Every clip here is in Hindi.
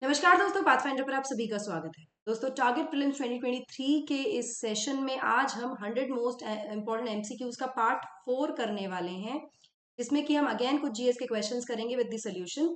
नमस्कार दोस्तों, पाथफाइंडर पर आप सभी का स्वागत है। दोस्तों, टारगेट प्रीलिम्स 2023 के इस सेशन में आज हम 100 मोस्ट इंपॉर्टेंट एमसीक्यूज का पार्ट 4 करने वाले हैं, जिसमें कि हम अगेन कुछ जीएस के क्वेश्चंस करेंगे विद द सॉल्यूशन।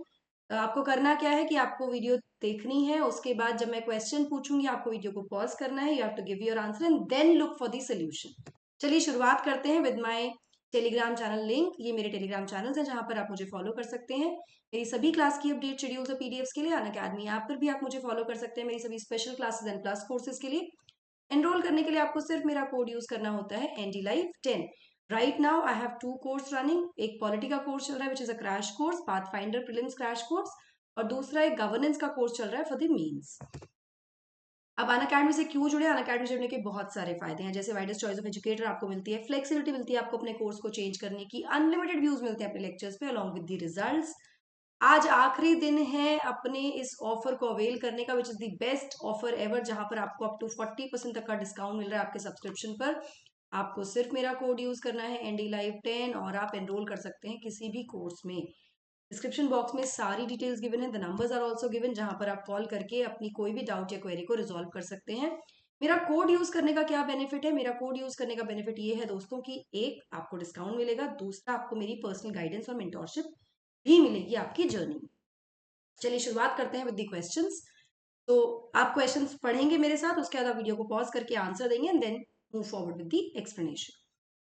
आपको करना क्या है कि आपको वीडियो देखनी है, उसके बाद जब मैं क्वेश्चन पूछूंगी आपको वीडियो को पॉज करना है, you have to give your answer and then look for the solution. चलिए शुरुआत करते हैं with my Telegram channel link. ये मेरे टेलीग्राम चैनल्स हैं जहां पर आप मुझे फॉलो कर सकते हैं। मेरी सभी क्लास की अपडेट शेड्यूल्स और पीडीएफ्स के लिए अनअकैडमी ऐप पर भी आप मुझे फॉलो कर सकते हैं। मेरी सभी special classes and plus courses के लिए एनरोल करने के लिए आपको सिर्फ मेरा कोड यूज करना होता है ND live 10। Right now I have 2 course running. एक पॉलिटी का कोर्स चल रहा है which is a crash course, pathfinder prelims crash course, और दूसरा एक गवर्नेंस का कोर्स चल रहा है फॉर द मेंस। अब अनअकैडमी से क्यों जुड़े? अनअकैडमी जुड़ने के बहुत सारे फायदे हैं, जैसे वाइडेस्ट चॉइस ऑफ एजुकेटर आपको मिलती है, फ्लेक्सिबिलिटी मिलती है आपको अपने कोर्स को चेंज करने की, अनलिमिटेड व्यूज मिलते हैं अपने लेक्चर्स पे अलॉन्ग विद द रिजल्ट्स। आज आखिरी दिन है अपने इस ऑफर को अवेल करने का, विच is the best offer ever, जहां पर आपको अप टू 40% तक का डिस्काउंट मिल रहा है आपके सब्सक्रिप्शन पर। आपको सिर्फ मेरा कोड यूज करना है एनडी लाइव 10 और आप एनरोल कर सकते हैं किसी भी कोर्स में। डिस्क्रिप्शन बॉक्स में सारी डिटेल्स गिवन है, the numbers are also given, जहां पर आप कॉल करके अपनी कोई भी डाउट या क्वेरी को रिजॉल्व कर सकते हैं। मेरा कोड यूज करने का क्या बेनिफिट है? मेरा कोड यूज करने का बेनिफिट ये है दोस्तों कि एक, आपको डिस्काउंट मिलेगा, दूसरा आपको मेरी पर्सनल गाइडेंस और मेंटोरशिप भी मिलेगी आपकी जर्नी में। चलिए शुरुआत करते हैं विद द क्वेश्चंस। तो आप क्वेश्चंस पढ़ेंगे मेरे साथ, उसके बाद आप वीडियो को पॉज करके आंसर देंगे and then move forward with the explanation.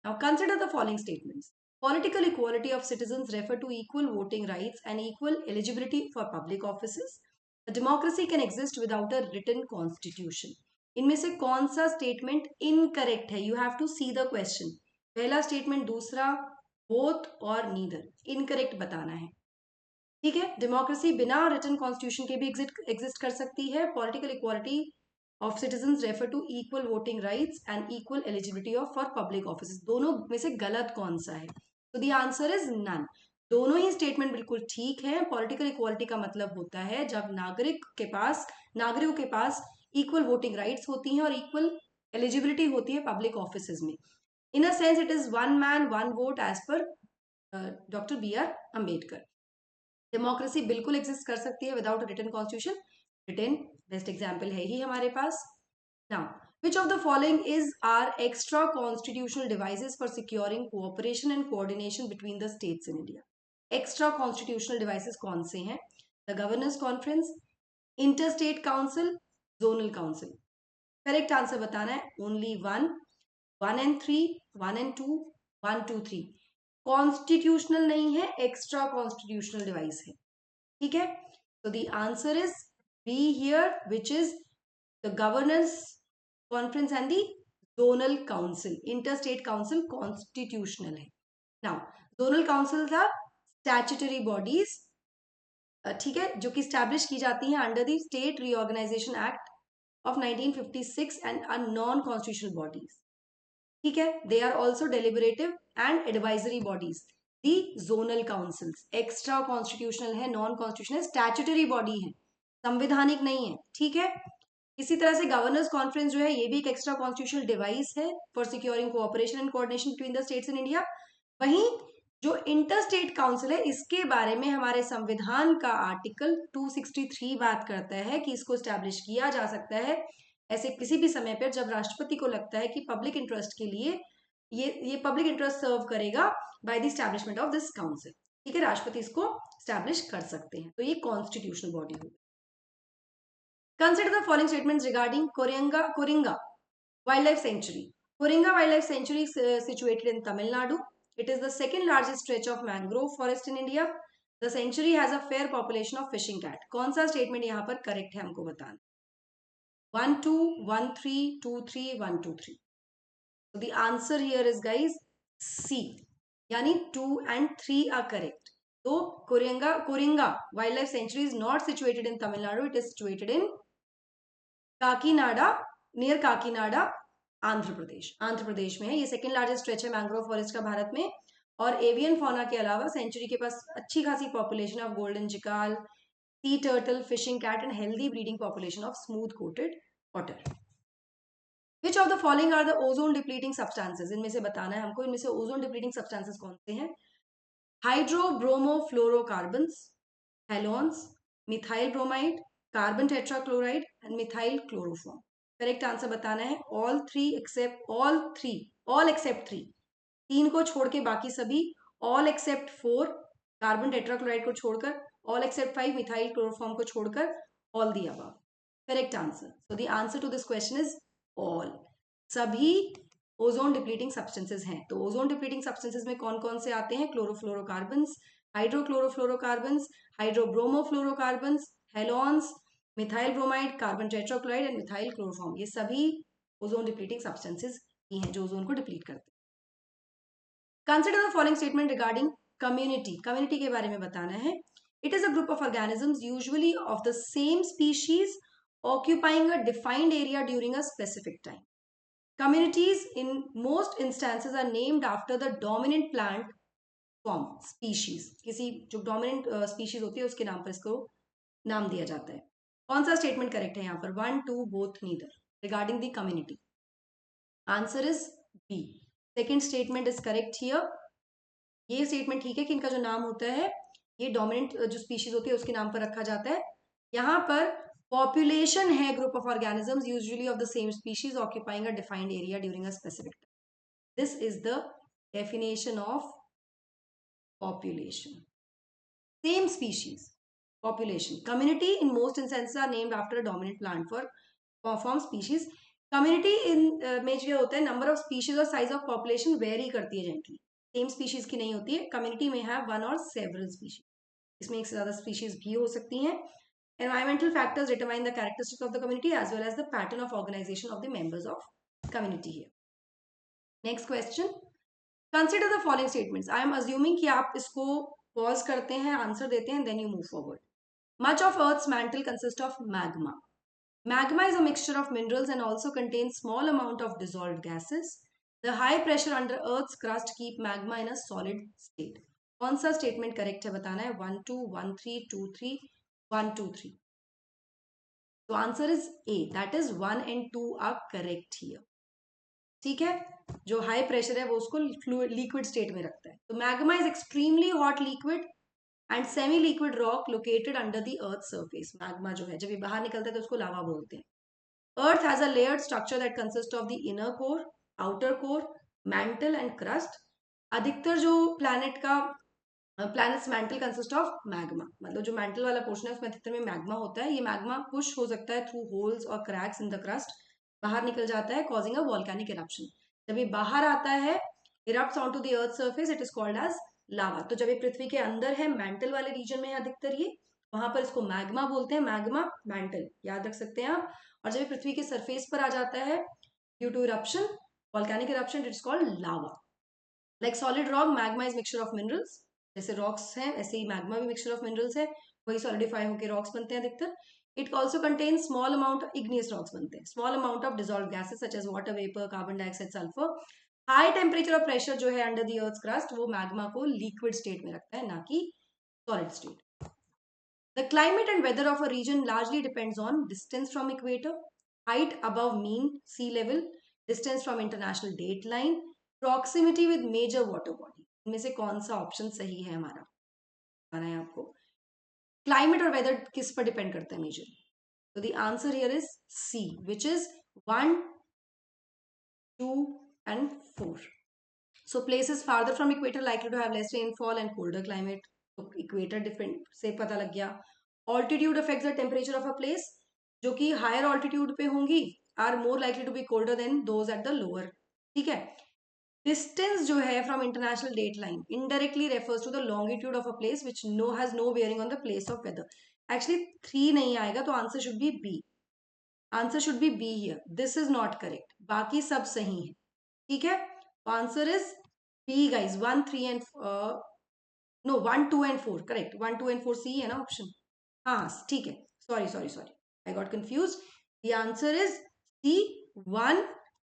Now consider the following statements. Political equality of citizens refer to equal voting rights and equal eligibility for public offices. A democracy can exist without a written constitution. इनमें से कौन सा स्टेटमेंट इनकरेक्ट है? You have to see the question. पहला स्टेटमेंट, दूसरा, बोथ और नीदर इनकरेक्ट बताना है। ठीक है, डेमोक्रेसी बिना रिटन कॉन्स्टिट्यूशन के भी एग्जिस्ट कर सकती है। Political equality of citizens refer to equal voting rights and equal eligibility of for public office. दोनों में से गलत कौन सा है? तो द आंसर इज नन। दोनों ही स्टेटमेंट बिल्कुल ठीक है। पॉलिटिकल इक्वालिटी का मतलब होता है जब नागरिकों के पास इक्वल वोटिंग राइट्स होती हैं और इक्वल एलिजिबिलिटी होती है पब्लिक ऑफिस में। In a sense it is one man one vote as per doctor B R Ambedkar. Democracy बिल्कुल एग्जिस्ट कर सकती है without written constitution. Written best example है ही हमारे पास। Now, which of the following is are extra constitutional devices for securing cooperation and coordination between the states in India? Extra constitutional devices कौन से हैं? The Governors Conference, Interstate Council, Zonal Council. Correct answer बताना है। Only one, 1 and 3, 1 and 2, 1, 2, 3 constitutional नहीं है, एक्स्ट्रा कॉन्स्टिट्यूशनल डिवाइस है। ठीक है, तो the answer is b here, which is the governance conference and the zonal council. Interstate council constitutional है। नाउ, जोनल काउंसिल था स्टैट्यूटरी बॉडीज, ठीक है, जो कि स्टैब्लिश की जाती हैं under the state reorganisation act of 1956 and are non constitutional bodies. ठीक है, they are also deliberative and advisory bodies. The zonal councils extra constitutional है, नॉन कॉन्स्टिट्यूशनल, स्टैट्यूटरी बॉडी है, संवैधानिक नहीं है। ठीक है, इसी तरह से गवर्नर्स कॉन्फ्रेंस जो है ये भी एक एक्स्ट्रा कॉन्स्टिट्यूशनल डिवाइस है for securing cooperation and coordination between the states in India. वहीं जो इंटर स्टेट काउंसिल है, इसके बारे में हमारे संविधान का आर्टिकल 263 बात करता है कि इसको स्टैब्लिश किया जा सकता है ऐसे किसी भी समय पर जब राष्ट्रपति को लगता है कि पब्लिक इंटरेस्ट के लिए ये पब्लिक इंटरेस्ट सर्व करेगा by the establishment of this council. ठीक है, राष्ट्रपति इसको स्टैब्लिश कर सकते हैं, तो ये कॉन्स्टिट्यूशनल बॉडी होगी। Consider the following statements regarding Coringa wildlife sanctuary. Coringa Wildlife Sanctuary is situated in Tamil Nadu. It is the second largest stretch of mangrove forest in India. The sanctuary has a fair population of fishing cat. कौन सा स्टेटमेंट यहाँ पर करेक्ट है हमको बताना? 1 2 1 3 2 3 1 2 3. So the answer here is guys C. यानी 2 and 3 are correct. So Coringa Wildlife Sanctuary is not situated in Tamil Nadu. It is situated in Kakinada, near Kakinada, Andhra Pradesh में है। ये सेकंड लार्जेस्ट स्ट्रेच है मैंग्रोव फॉरेस्ट का भारत में। और एवियन फौना के अलावा सेंचुरी के पास अच्छी खासी population of golden jackal, sea turtle, fishing cat and healthy breeding population of smooth coated otter. Which of the following are the ozone depleting substances? इनमें से बताना है हमको, इनमें से ओजोन डिप्लीटिंग सब्सटेंसेस कौन से हैं? Hydrobromofluorocarbons, halons, methyl bromide, carbon tetrachloride and methyl chloroform. Correct answer बताना है ऑल एक्सेप्ट थ्री, तीन को छोड़ के बाकी सभी, all except four, carbon tetrachloride को छोड़कर, all except five, methyl chloroform को छोड़कर, all the above. Correct answer. So the answer to this question is all. सभी ओजोन डिप्लीटिंग सब्सटेंसेस हैं। तो ओजोन डिप्लीटिंग सब्सटेंसेस में कौन कौन से आते हैं? Chlorofluorocarbons, hydrochlorofluorocarbons, hydrobromofluorocarbons, halons, methyl bromide, carbon tetrachloride and methyl chloroform. ये सभी ओजोन डिप्लीटिंग सब्सटेंसेस ही हैं जो ओजोन को डिप्लीट करते हैं। Consider the following statement regarding community. Community के बारे में बताना है। It is a group of organisms usually of the same species occupying a defined area during a specific time. Communities in most instances are named after the dominant plant form species. किसी जो dominant species होती है उसके नाम पर इसको नाम दिया जाता है। कौन सा स्टेटमेंट करेक्ट है यहाँ पर? 1, 2, both, neither regarding the community. Answer is B. Second statement is correct here. ये स्टेटमेंट ठीक है कि इनका जो नाम होता है ये डोमिनेंट जो स्पीशीज होती है उसके नाम पर रखा जाता है। यहाँ पर पॉपुलेशन है group of organisms usually of the same species occupying a defined area during a specific time. This is the definition of population. Same species, population. Community in most instances are named after a dominant plant form species. Community in में जो होता है number of species और size of population vary करती है gently. Same species की नहीं होती है. Community में have one or several species. इसमें एक से ज़्यादा species भी हो सकती हैं. Environmental factors determine the characteristics of the community as well as the pattern of organization of the members of community here. Next question. Consider the following statements. I am assuming कि आप इसको pause करते हैं, आंसर देते हैं, then you move forward. Much of Earth's mantle consists of magma. Magma is a mixture of minerals and also contains small amount of dissolved gases. The high pressure under Earth's crust keep magma in a solid state. कौन सा स्टेटमेंट करेक्ट है बताना है? 1, 2, 1, 3, 2, 3, 1, 2, 3. तो answer is A. That is 1 and 2 are correct here. ठीक है, जो हाई प्रेशर है वो उसको लिक्विड स्टेट में रखता है। तो magma is extremely hot liquid and semi liquid rock located under the earth surface. Magma जो है जब ये बाहर निकलता है तो उसको लावा बोलते हैं। Earth has a layered structure that consist of the inner core, outer core, mantle and crust. अधिकतर जो planets mantle consist of magma, मतलब जो मैंटल वाला पोर्शन है उसमें अधिकतर में मैग्मा होता है। ये मैग्मा पुश हो सकता है थ्रू होल्स और क्रैक्स इन द क्रस्ट, बाहर निकल जाता है कॉजिंग अ वॉल्केनिक इरप्शन। जब ये बाहर आता है erupts onto the earth surface, it is called as lava. तो जब ये पृथ्वी के अंदर है, मैंटल वाले रीजन में है अधिकतर ये, वहां पर इसको मैग्मा बोलते हैं। मैग्मा मैंटल याद रख सकते हैं आप। और जब ये पृथ्वी के सरफेस पर आ जाता है due to eruption, volcanic eruption, it is called lava. Like solid rock, magma is mixture of minerals. जैसे रॉक्स हैं ऐसे ही मैग्मा भी मिक्सचर ऑफ मिनरल्स है, वही सॉलिडिफाई होकर रॉक्स बनते हैं अधिकतर। It also contains small amount of igneous rocks बनते हैं, small amount of dissolved gases such as water vapor, carbon dioxide, sulfur. High temperature और pressure जो है under the earth's crust वो मैग्मा को liquid state में रखता है, ना कि solid state. The climate and weather of a region largely depends on distance from equator, height above mean sea level, distance from international date line, proximity with major water body. इनमें से कौन सा ऑप्शन सही है हमारा? बताना है आपको। क्लाइमेट और वेदर किस पर डिपेंड करता है majorly? So the answer here is C, which is 1, 2 and 4. So places farther from equator likely to have less rainfall and colder climate. So equator different से पता लग गया। Altitude affects the temperature of a place. जो कि higher altitude पे होंगी are more likely to be colder than those at the lower. ठीक है। Distance जो है from international date line indirectly refers to the longitude of a place which has no bearing on the place of weather. Actually 3 नहीं आएगा तो answer should be B. Answer should be B here. This is not correct, बाकी सब सही है। ठीक है, answer is B guys. 1, 3 and no 1, 2 and 4 correct. 1, 2 and 4 C है ना ऑप्शन? हाँ ठीक है, sorry sorry sorry, I got confuse. The answer is C, 1,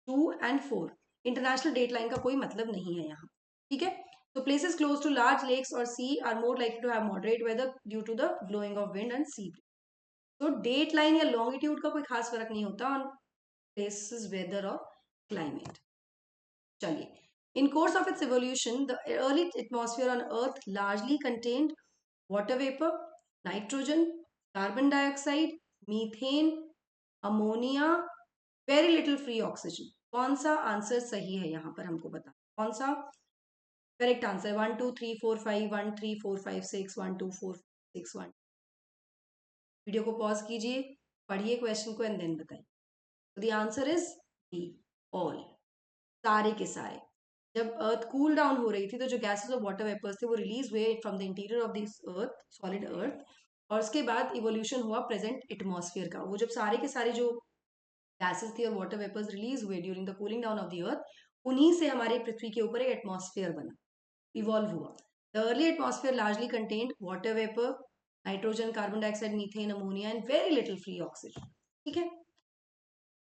2 and 4। International date line का कोई मतलब नहीं है यहाँ। ठीक है, तो places close to large lakes और sea are more likely to have moderate weather due to the blowing of wind and sea. तो डेट लाइन या लॉन्गिट्यूड का कोई खास फर्क नहीं होता ऑन प्लेसेस वेदर और क्लाइमेट। चलिए, in course of its evolution the early atmosphere on earth largely contained water vapour, nitrogen, carbon dioxide, methane, ammonia, very little free oxygen. कौन सा आंसर सही है यहाँ पर हमको बता, कौन सा करेक्ट आंसर? 1 2 3 4 5 1 3 4 5 6 1 2 4 6 1। वीडियो को पॉज कीजिए, पढ़िए क्वेश्चन को एंड देन बताइए। The answer is B, all, सारे के सारे। जब अर्थ कूल डाउन हो रही थी तो जो गैसेस और वाटर वेपर्स थे वो रिलीज हुए from the interior of this earth, solid earth, और उसके बाद इवोल्यूशन हुआ प्रेजेंट एटमॉस्फेयर का। वो जब सारे के सारे जो गैसेस थी और वाटर वेपर्स रिलीज हुए during the cooling down of the earth, उन्हीं से हमारे पृथ्वी के ऊपर एक एटमॉस्फेयर बना, इवॉल्व हुआ। The early atmosphere largely contained water vapour, nitrogen, carbon dioxide, methane, ammonia and very little free oxygen. ठीक है।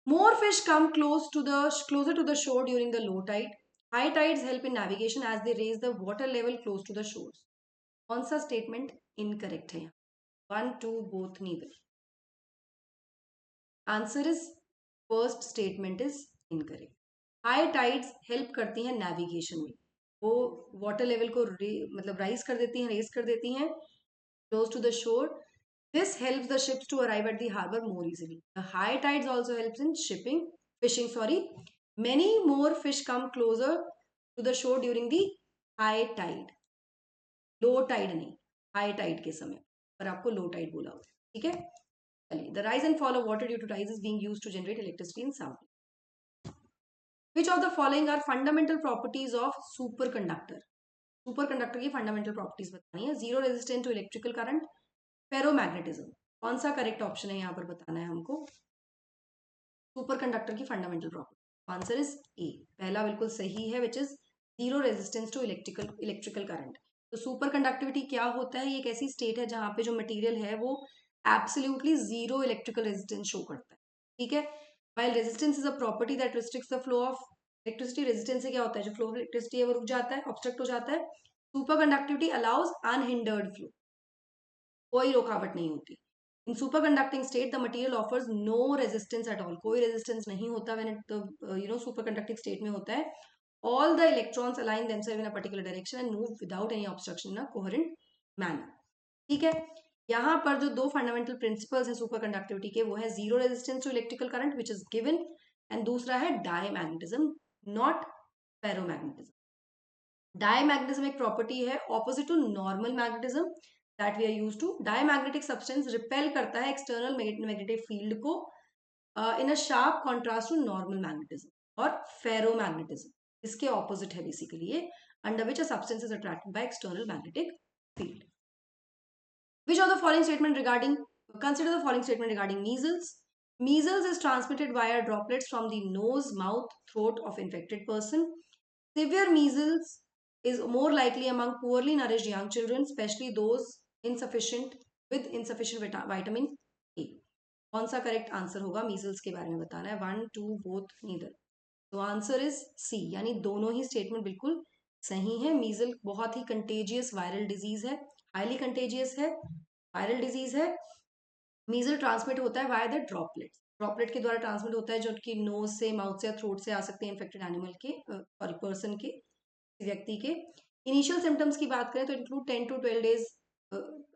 More fish come closer to the shore during the low tide. High tides help in navigation as they raise the water level close to the shores. कौन सा स्टेटमेंट इनकरेक्ट है? 1 2 both neither. Answer is first statement is incorrect. High tides help करती हैं नेविगेशन में, वो वाटर लेवल को मतलब राइज कर देती हैं, रेज कर देती हैं close to the shore. This helps the ships to arrive at the harbor more easily. The high tides also helps in fishing. Many more fish come closer to the shore during the high tide. Low tide नहीं, high tide के समय पर आपको low tide बोला हुआ, ठीक है। चलिए, the rise and fall of water due to tides is being used to generate electricity in some. Which of the following are fundamental properties of superconductor? Superconductor की फंडामेंटल प्रॉपर्टीज बतानी है। Zero resistant to electrical current, ferromagnetism. कौन सा करेक्ट ऑप्शन है यहाँ पर बताना है हमको? सुपरकंडक्टर की fundamental property, answer is A, पहला बिल्कुल सही है, which is zero resistance to electrical current. तो सुपर कंडक्टिविटी क्या होता है? ये एक ऐसी स्टेट है जहां पे जो मटेरियल है वो absolutely zero electrical resistance show करता है, ठीक है। While resistance is a property that restricts the flow of electricity. Resistance से क्या होता है? जो फ्लो ऑफ इलेक्ट्रिसिटी है वो रुक जाता है, ऑब्स्ट्रक्ट हो जाता है। Superconductivity allows unhindered flow, कोई रुकावट नहीं होती। In superconducting state the material offers no resistance at all, कोई रेजिस्टेंस नहीं होता when it superconducting state में होता है। All the electrons align themself in a particular direction and move without any obstruction in a coherent manner, ठीक है। यहाँ पर जो दो फंडामेंटल प्रिंसिपल्स हैं सुपर कंडक्टिविटी के, वो है zero resistance to electrical current which is given, and दूसरा है डायमैग्नेटिज्म, नॉट फेरोमैग्नेटिज्म। डायमैग्नेटिज्म एक प्रॉपर्टी है opposite to normal magnetism that we are used to. Diamagnetic substance repel करता है एक्सटर्नल मैग्नेटिक फील्ड को in a sharp contrast to normal magnetism. और फेरोमैग्नेटिज्म इसके ऑपोजिट है बेसिकली ये, under which a substance is attracted by external magnetic field. Which of the following statement regarding, consider the following statement regarding measles. Measles is transmitted via droplets from the nose, mouth, throat of infected person. Severe measles is more likely among poorly nourished young children, especially those insufficient with insufficient vitamin A. कौन सा करेक्ट आंसर होगा? मीजल्स के बारे में बताना है। 1 2 बोथ नीदर। तो आंसर इज सी, यानी दोनों ही स्टेटमेंट बिल्कुल सही है। मीजल बहुत ही कंटेजियस वायरल डिजीज है, हाईली कंटेजियस है, वायरल डिजीज है। मीजल ट्रांसमिट होता है वाया द ड्रॉपलेट, ड्रॉपलेट के द्वारा ट्रांसमिट होता है जो कि नोज से, माउथ से या थ्रोट से आ सकते हैं इन्फेक्टेड एनिमल के, सॉरी पर्सन के, व्यक्ति के। इनिशियल सिम्टम्स की बात करें तो इंक्लूड 10 to 12 डेज,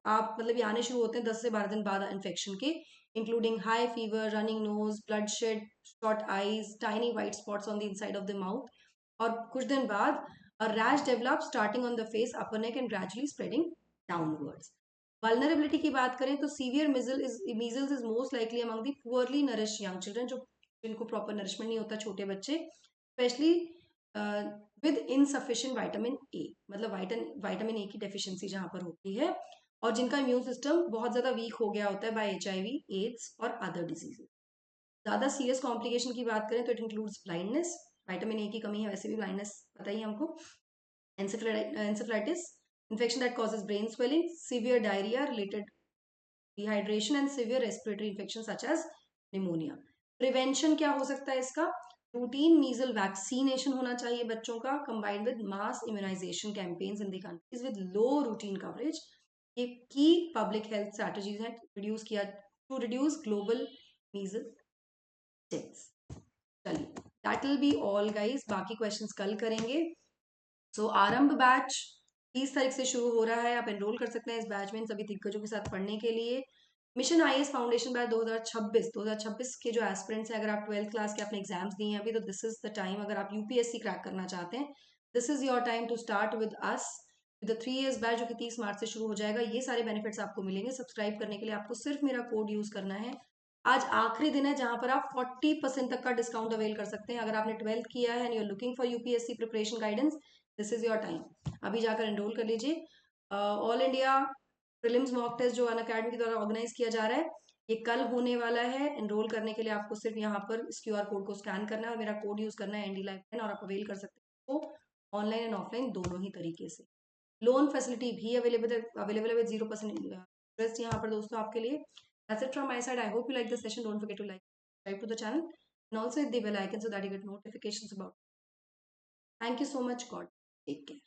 आप मतलब ये आने शुरू होते हैं 10 से 12 दिन बाद इन्फेक्शन के, including high fever, running nose, blood shed, short eyes, tiny white spots on the inside of the mouth, और कुछ दिन बाद a rash develops starting on the face, upper neck and gradually spreading downwards. Vulnerability की बात करें तो severe measles is most likely among the poorly nourished young children, जो जिनको proper nourishment नहीं होता, छोटे बच्चे, especially with insufficient vitamin A, मतलब vitamin A की deficiency जहाँ पर होती है, और जिनका इम्यून सिस्टम बहुत ज़्यादा वीक हो गया होता है बाय HIV, एड्स और अदर डिजीजेज। ज़्यादा सीरियस कॉम्प्लिकेशन की बात करें तो it includes blindness, vitamin A की कमी है वैसे भी ब्लाइंडनेस पता ही हमको, encephalitis, infection that causes brain swelling, severe diarrhea related dehydration and severe respiratory infections such as pneumonia. Prevention क्या हो सकता है इसका? रूटीन मीजल वैक्सीनेशन होना चाहिए बच्चों का, combined with mass immunisation campaigns in the countries with low routine coverage. ये की पब्लिक हेल्थ स्ट्रैटेजीज हैं to reduce global measle deaths. चलिए, that will be all guys, बाकी क्वेश्चंस कल करेंगे। सो आरंभ बैच 30 तारीख से शुरू हो रहा है, आप एनरोल कर सकते हैं इस बैच में इन सभी दिग्गजों के साथ पढ़ने के लिए। मिशन आईएएस फाउंडेशन बैच 2026 के जो एस्पिरेंट्स हैं, अगर आप 12th क्लास के अपने एग्जाम्स दिए हैं अभी, तो दिस इज द टाइम। अगर आप यूपीएससी क्रैक करना चाहते हैं, this is your time to start with us with 3 years batch, जो कि 30 मार्च से शुरू हो जाएगा। ये सारे बेनिफिट्स आपको मिलेंगे। सब्सक्राइब करने के लिए आपको सिर्फ मेरा कोड यूज करना है। आज आखिरी दिन है जहां पर आप 40% तक का डिस्काउंट अवेल कर सकते हैं। अगर आपने 12th किया है and you are looking for UPSC preparation guidance, this is your time. अभी जाकर एनरोल कर लीजिए। All India prelims mock test जो अनअकैडमी के द्वारा ऑर्गेनाइज किया जा रहा है, ये कल होने वाला है। एनरोल करने के लिए आपको सिर्फ यहाँ पर इस क्यूआर कोड को स्कैन करना है और मेरा कोड यूज करना है ND Live 10, और आप अवेल कर सकते हैं तो ऑनलाइन एंड ऑफलाइन दोनों ही तरीके से। लोन फैसिलिटी भी अवेलेबल है विद 0% इंटरेस्ट यहाँ पर दोस्तों आपके लिए। That's it from my side. I hope you like this session. Don't forget to like, subscribe to the channel, and also hit the bell icon so that you get notifications about it. Thank you so much. God, take care.